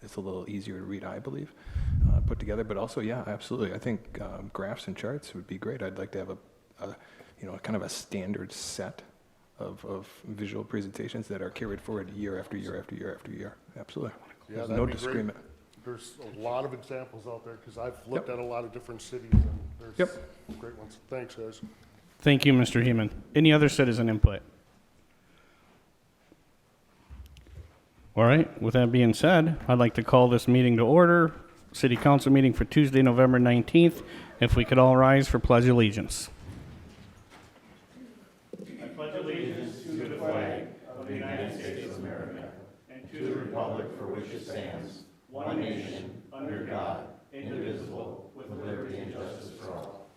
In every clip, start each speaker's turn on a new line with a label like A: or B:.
A: it's a little easier to read, I believe, put together. But also, yeah, absolutely. I think graphs and charts would be great. I'd like to have kind of a standard set of visual presentations that are carried forward year after year after year after year. Absolutely.
B: Yeah,
A: There's
B: that'd
A: no
B: be great.
A: disagreement.
B: There's a lot of examples out there, because I've looked at a lot of different cities, and there's great ones. Thanks, guys.
C: Thank you, Mr. Heeman. Any other citizen input? All right, with that being said, I'd like to call this meeting to order. City Council meeting for Tuesday, November 19th. If we could all rise for pledge allegiance. I pledge allegiance to the flag of the United States of America and to the republic for which it stands, one nation, under God, indivisible, with liberty and justice for all.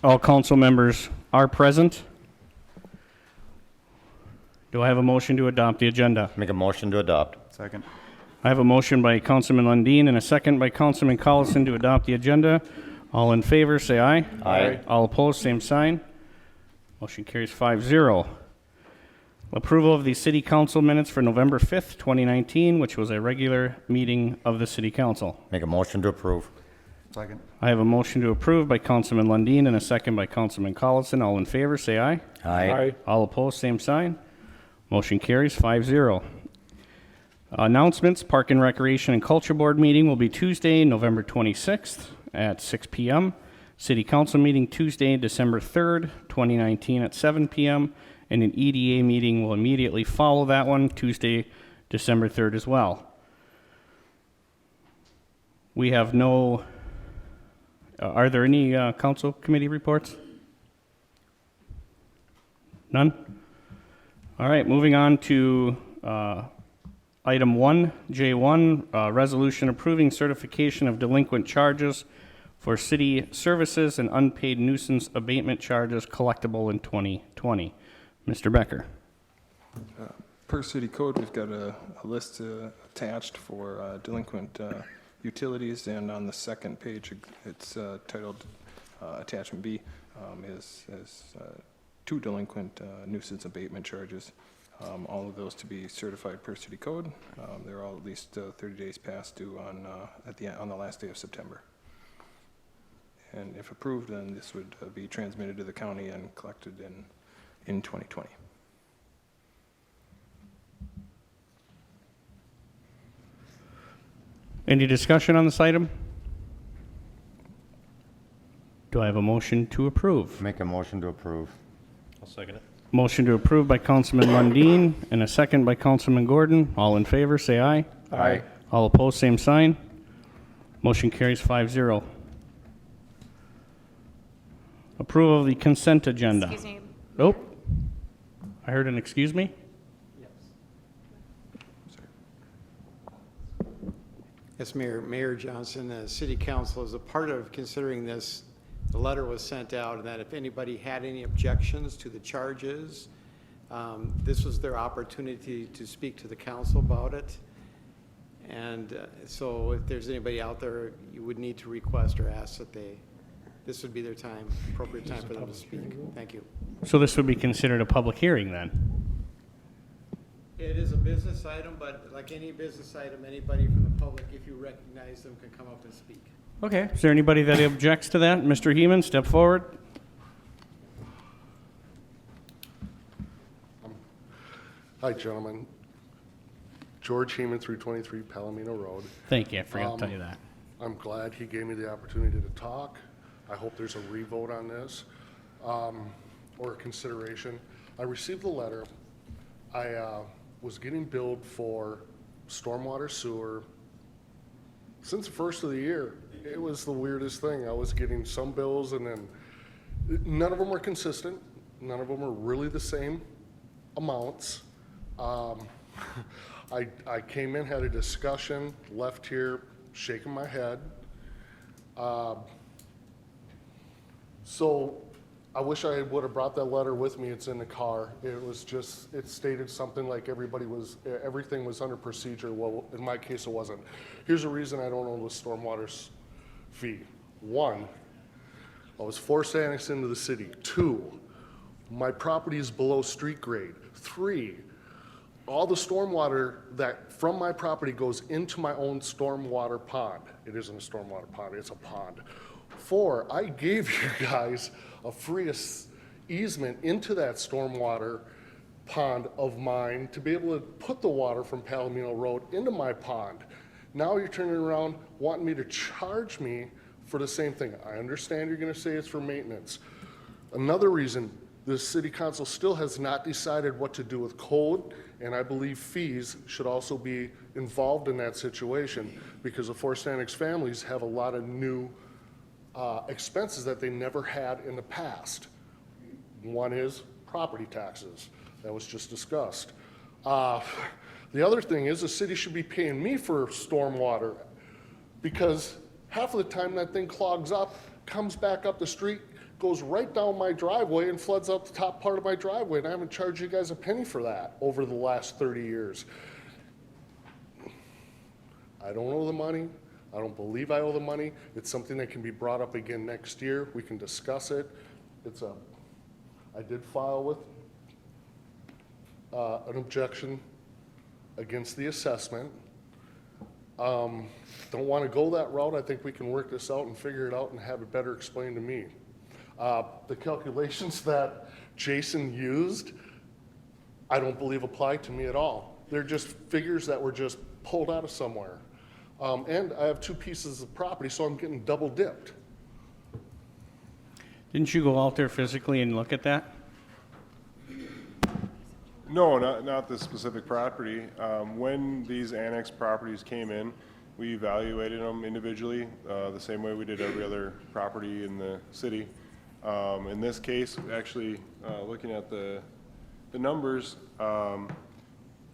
C: All council members are present. Do I have a motion to adopt the agenda?
D: Make a motion to adopt.
E: Second.
C: I have a motion by Councilman Lundin and a second by Councilman Collison to adopt the agenda. All in favor, say aye.
D: Aye.
C: All opposed, same sign. Motion carries 5-0. Approval of the City Council minutes for November 5th, 2019, which was a regular meeting of the City Council.
D: Make a motion to approve.
E: Second.
C: I have a motion to approve by Councilman Lundin and a second by Councilman Collison. All in favor, say aye.
D: Aye.
C: All opposed, same sign. Motion carries 5-0. Announcements, Park and Recreation and Culture Board meeting will be Tuesday, November 26th at 6 p.m. City Council meeting Tuesday, December 3rd, 2019 at 7 p.m. And an EDA meeting will immediately follow that one, Tuesday, December 3rd as well. We have no, are there any council committee reports? None? All right, moving on to item 1J1, resolution approving certification of delinquent charges for city services and unpaid nuisance abatement charges collectible in 2020. Mr. Becker.
A: Per city code, we've got a list attached for delinquent utilities, and on the second page, it's titled Attachment B, is 2 delinquent nuisance abatement charges. All of those to be certified per city code. They're all at least 30 days past due on the last day of September. And if approved, then this would be transmitted to the county and collected in 2020.
C: Any discussion on this item? Do I have a motion to approve?
D: Make a motion to approve.
E: I'll second it.
C: Motion to approve by Councilman Lundin and a second by Councilman Gordon. All in favor, say aye.
D: Aye.
C: All opposed, same sign. Motion carries 5-0. Approval of the consent agenda.
F: Excuse me.
C: Nope. I heard an excuse me.
G: Yes, Mayor Johnson, City Council is a part of considering this. The letter was sent out, and that if anybody had any objections to the charges, this was their opportunity to speak to the council about it. And so if there's anybody out there, you would need to request or ask that this would be their time, appropriate time for them to speak. Thank you.
C: So this would be considered a public hearing then?
G: It is a business item, but like any business item, anybody from the public, if you recognize them, can come up and speak.
C: Okay. Is there anybody that objects to that? Mr. Heeman, step forward.
B: Hi, gentlemen. George Heeman, 323 Palomino Road.
C: Thank you. I forgot to tell you that.
B: I'm glad he gave me the opportunity to talk. I hope there's a revote on this, or a consideration. I received the letter. I was getting billed for stormwater sewer since the first of the year. It was the weirdest thing. I was getting some bills, and then none of them were consistent. None of them were really the same amounts. I came in, had a discussion, left here shaking my head. So I wish I would have brought that letter with me. It's in the car. It was just, it stated something like everything was under procedure. Well, in my case, it wasn't. Here's the reason I don't own the stormwater fee. 1, I was forced annexed into the city. 2, my property is below street grade. 3, all the stormwater that from my property goes into my own stormwater pond. It isn't a stormwater pond, it's a pond. 4, I gave you guys a free easement into that stormwater pond of mine to be able to put the water from Palomino Road into my pond. Now you're turning around wanting me to charge me for the same thing. I understand you're gonna say it's for maintenance. Another reason, the city council still has not decided what to do with code, and I believe fees should also be involved in that situation, because the Forest Annex families have a lot of new expenses that they never had in the past. One is property taxes, that was just discussed. The other thing is the city should be paying me for stormwater, because half of the time that thing clogs up, comes back up the street, goes right down my driveway and floods out the top part of my driveway, and I haven't charged you guys a penny for that over the last 30 years. I don't owe the money. I don't believe I owe the money. It's something that can be brought up again next year. We can discuss it. I did file with an objection against the assessment. Don't want to go that route. I think we can work this out and figure it out and have it better explained to me. The calculations that Jason used, I don't believe apply to me at all. They're just figures that were just pulled out of somewhere. And I have 2 pieces of property, so I'm getting double dipped.
C: Didn't you go out there physically and look at that?
F: No, not this specific property. When these annex properties came in, we evaluated them individually, the same way we did every other property in the city. In this case, actually, looking at the numbers,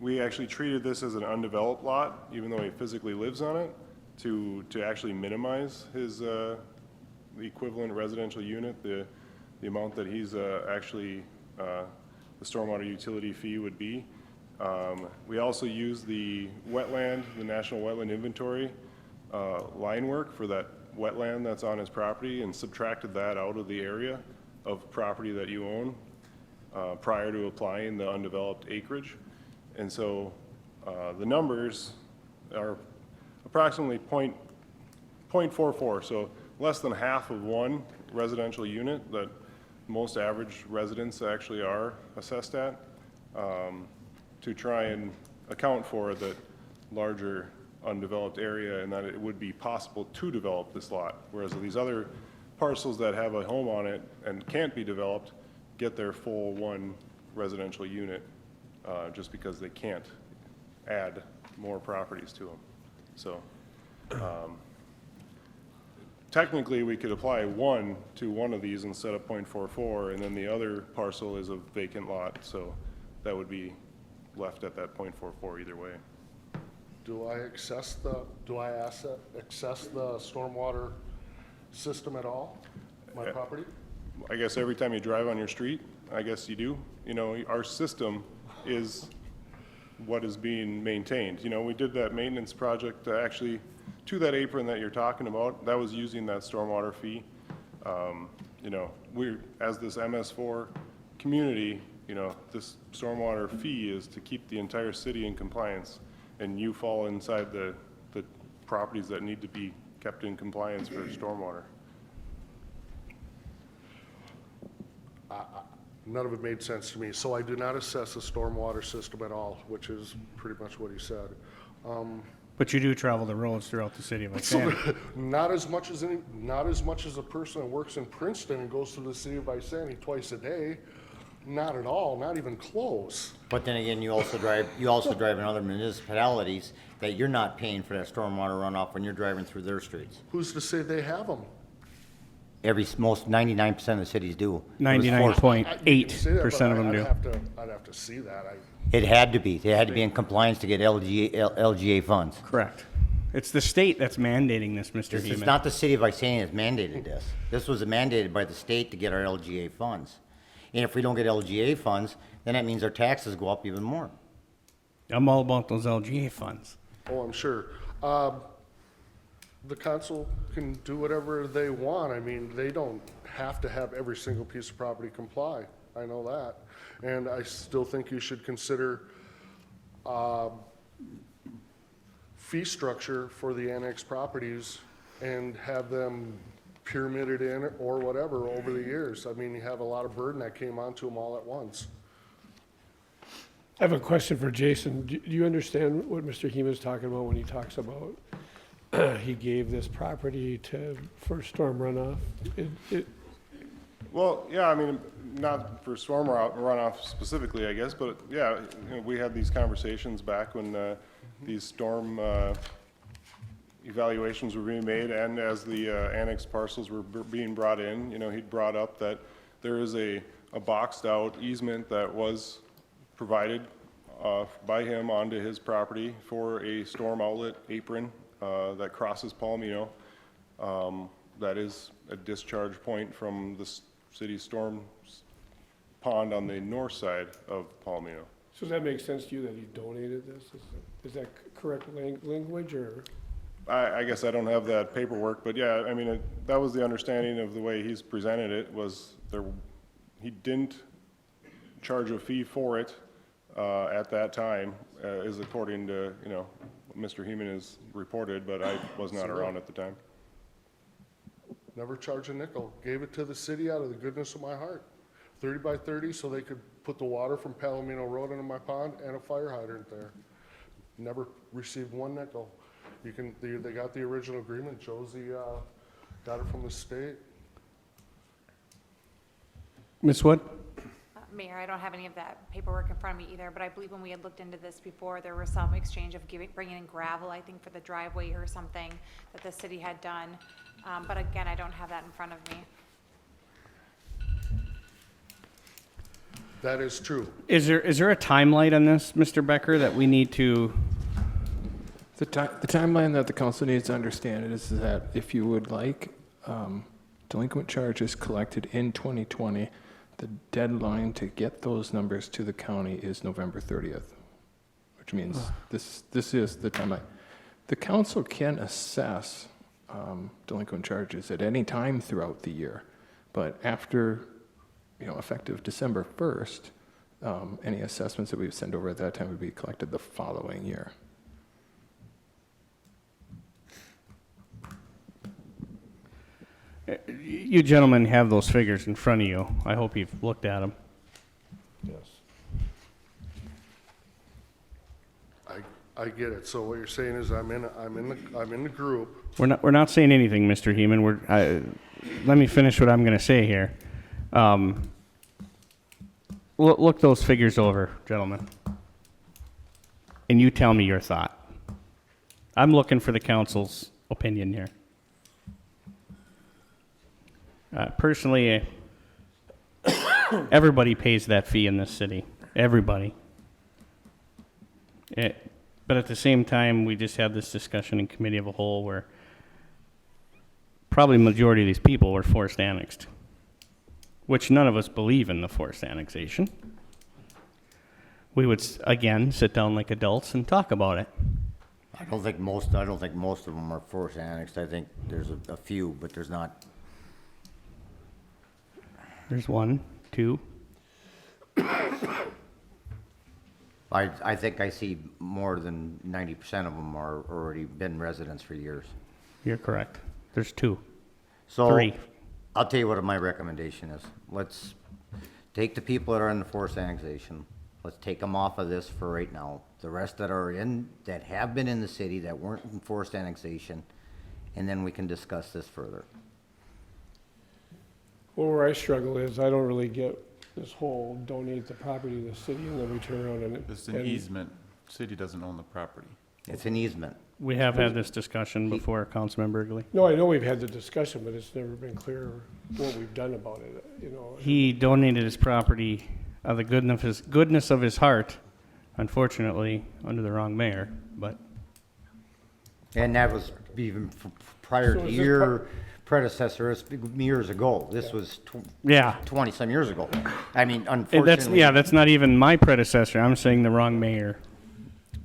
F: we actually treated this as an undeveloped lot, even though he physically lives on it, to actually minimize his the equivalent residential unit, the amount that he's actually the stormwater utility fee would be. We also used the wetland, the National Wetland Inventory line work for that wetland that's on his property, and subtracted that out of the area of property that you own prior to applying the undeveloped acreage. And so the numbers are approximately 0.44, so less than half of one residential unit that most average residents actually are assessed at, to try and account for the larger undeveloped area, and that it would be possible to develop this lot, whereas these other parcels that have a home on it and can't be developed get their full 1 residential unit, just because they can't add more properties to them. So technically, we could apply 1 to one of these instead of 0.44, and then the other parcel is a vacant lot, so that would be left at that 0.44 either way.
B: Do I access the stormwater system at all, my property?
F: I guess every time you drive on your street, I guess you do. You know, our system is what is being maintained. You know, we did that maintenance project actually to that apron that you're talking about. That was using that stormwater fee. You know, as this MS4 community, you know, this stormwater fee is to keep the entire city in compliance, and you fall inside the properties that need to be kept in compliance for stormwater.
B: None of it made sense to me. So I do not assess the stormwater system at all, which is pretty much what he said.
C: But you do travel the roads throughout the city of Iceni.
B: Not as much as a person that works in Princeton and goes through the city of Iceni twice a day. Not at all, not even close.
D: But then again, you also drive in other municipalities that you're not paying for that stormwater runoff when you're driving through their streets.
B: Who's to say they have them?
D: Most 99% of the cities do. It was forced.
C: 99.8% of them do.
B: I'd have to see that.
D: It had to be. They had to be in compliance to get LGA funds.
C: Correct. It's the state that's mandating this, Mr.
D: It's
C: Heeman.
D: not the city of Iceni that's mandated this. This was mandated by the state to get our LGA funds. And if we don't get LGA funds, then that means our taxes go up even more.
C: I'm all about those LGA funds.
B: Oh, I'm sure. The council can do whatever they want. I mean, they don't have to have every single piece of property comply. I know that. And I still think you should consider fee structure for the annexed properties and have them pyramided in or whatever over the years. I mean, you have a lot of burden that came onto them all at once.
H: I have a question for Jason. Do you understand what Mr. Heeman's talking about when he talks about he gave this property for storm runoff?
F: Well, yeah, I mean, not for storm runoff specifically, I guess, but yeah, you know, we had these conversations back when these storm evaluations were being made, and as the annexed parcels were being brought in, you know, he'd brought up that there is a boxed out easement that was provided by him onto his property for a storm outlet apron that crosses Palomino. That is a discharge point from the city's storm pond on the north side of Palomino.
H: So does that make sense to you that he donated this? Is that correct language, or?
F: I guess I don't have that paperwork, but yeah, I mean, that was the understanding of the way he's presented it, was he didn't charge a fee for it at that time, is according to, you know, what Mr. Heeman has reported, but I was not around at the time.
B: Never charged a nickel. Gave it to the city out of the goodness of my heart. 30 by 30 so they could put the water from Palomino Road into my pond and a fire hydrant there. Never received one nickel. They got the original agreement. Josie got it from the state.
C: Ms. Wood?
I: Mayor, I don't have any of that paperwork in front of me either, but I believe when we had looked into this before, there was some exchange of bringing in gravel, I think, for the driveway or something that the city had done. But again, I don't have that in front of me.
B: That is true.
C: Is there a timeline on this, Mr. Becker, that we need to?
A: The timeline that the council needs to understand is that if you would like delinquent charges collected in 2020, the deadline to get those numbers to the county is November 30th, which means this is the timeline. The council can assess delinquent charges at any time throughout the year, but after, you know, effective December 1st, any assessments that we would send over at that time would be collected the following year.
C: You gentlemen have those figures in front of you. I hope you've looked at them.
H: Yes.
B: I get it. So what you're saying is I'm in the group.
C: We're not saying anything, Mr. Heeman. Let me finish what I'm going to say here. Look those figures over, gentlemen, and you tell me your thought. I'm looking for the council's opinion here. Personally, everybody pays that fee in this city. Everybody. But at the same time, we just had this discussion in committee of a whole where probably the majority of these people were forced annexed, which none of us believe in the forced annexation. We would, again, sit down like adults and talk about it.
D: I don't think most of them are forced annexed. I think there's a few, but there's not.
C: There's 1, 2.
D: I think I see more than 90% of them are already been residents for years.
C: You're correct. There's 2.
D: So
C: 3.
D: I'll tell you what my recommendation is. Let's take the people that are in the forced annexation. Let's take them off of this for right now. The rest that have been in the city that weren't in forced annexation, and then we can discuss this further.
H: Well, where I struggle is I don't really get this whole donate the property to the city and then we turn around and.
E: It's an easement. City doesn't own the property.
D: It's an easement.
C: We have had this discussion before, Councilman Burgley.
H: No, I know we've had the discussion, but it's never been clear what we've done about it, you know.
C: He donated his property out of the goodness of his heart, unfortunately, under the wrong mayor, but
D: And that was even prior
H: So
D: to
H: is this
D: your predecessor, it's years ago. This was
C: yeah.
D: 20-some years ago. I mean,
C: And
D: unfortunately.
C: that's not even my predecessor. I'm saying the wrong mayor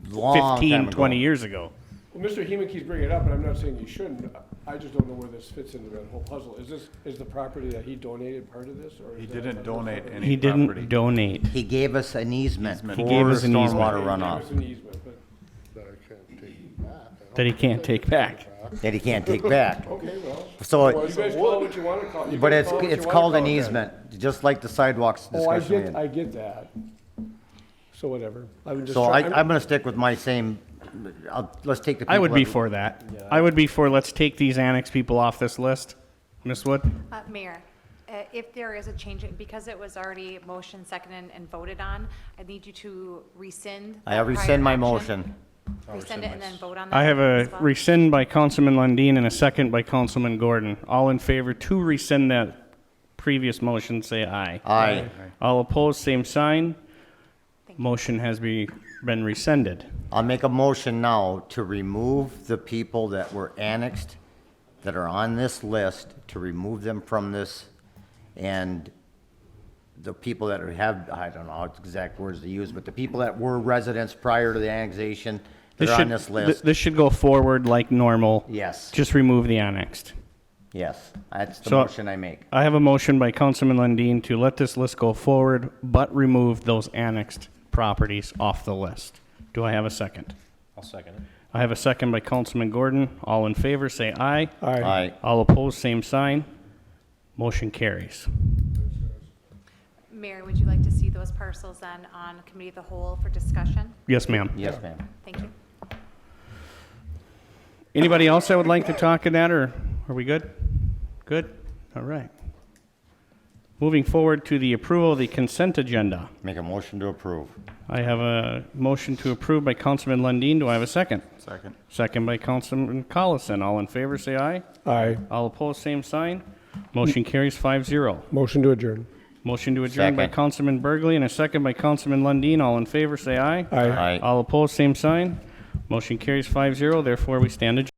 D: long time
C: 15,
D: ago.
C: 20 years ago.
H: Well, Mr. Heeman keeps bringing it up, and I'm not saying you shouldn't. I just don't know where this fits into that whole puzzle. Is the property that he donated part of this, or? is
E: He
H: that
E: didn't
H: another
E: donate
H: property?
E: any
C: He
E: property.
C: didn't donate.
D: He gave us an easement for
E: He
C: gave us an easement.
D: stormwater
H: He gave
D: runoff
H: us an easement, but,
B: That I can't take back.
C: That he can't take back.
D: that he can't take back.
H: okay, well,
D: So,
H: you guys call it what you want to call it. You
D: but
H: guys
D: it's,
H: call it what
D: it's
H: you wanna
D: called an
H: call it then.
D: easement, just like the sidewalks
H: Oh,
D: discussion.
H: I get that. So whatever. I would just
D: So
H: try-
D: I'm gonna stick with my same, let's take the people.
C: I would be
D: that-
C: for that. I would be for, let's take these annex people off this list. Ms. Wood?
I: Mayor, if there is a change, because it was already motion, seconded, and voted on, I need you to rescind.
D: I
I: that prior
D: rescind my
I: action.
D: motion.
I: Rescind it and then vote on that.
C: I have a
I: as well.
C: rescind by Councilman Lundin and a second by Councilman Gordon. All in favor to rescind that previous motion, say aye.
D: Aye.
C: All opposed, same sign. Motion has been rescinded.
D: I'll make a motion now to remove the people that were annexed, that are on this list, to remove them from this, and the people that have, I don't know exact words to use, but the people that were residents prior to the annexation, that are on this list,
C: This should go forward like normal.
D: yes,
C: Just remove the annexed.
D: yes, that's the
C: So-
D: motion I make.
C: I have a motion by Councilman Lundin to let this list go forward, but remove those annexed properties off the list. Do I have a second?
J: I'll second it.
C: I have a second by Councilman Gordon. All in favor, say aye.
H: Aye.
D: Aye.
C: All opposed, same sign. Motion carries.
I: Mayor, would you like to see those parcels then on committee of the whole for discussion?
C: Yes, ma'am.
D: Yes, ma'am.
I: Thank you.
C: Anybody else that would like to talk in that, or are we good? Good? All right. Moving forward to the approval of the consent agenda.
D: Make a motion to approve.
C: I have a motion to approve by Councilman Lundin. Do I have a second?
E: Second.
C: Second by Councilman Collison. All in favor, say aye.
H: Aye.
C: All opposed, same sign. Motion carries 5-0.
H: Motion to adjourn.
C: Motion to adjourn by
D: Second.
C: Councilman Burgley and a second by Councilman Lundin. All in favor, say aye.
H: Aye.
D: Aye.
C: All opposed, same sign. Motion carries 5-0. Therefore, we stand adjourned.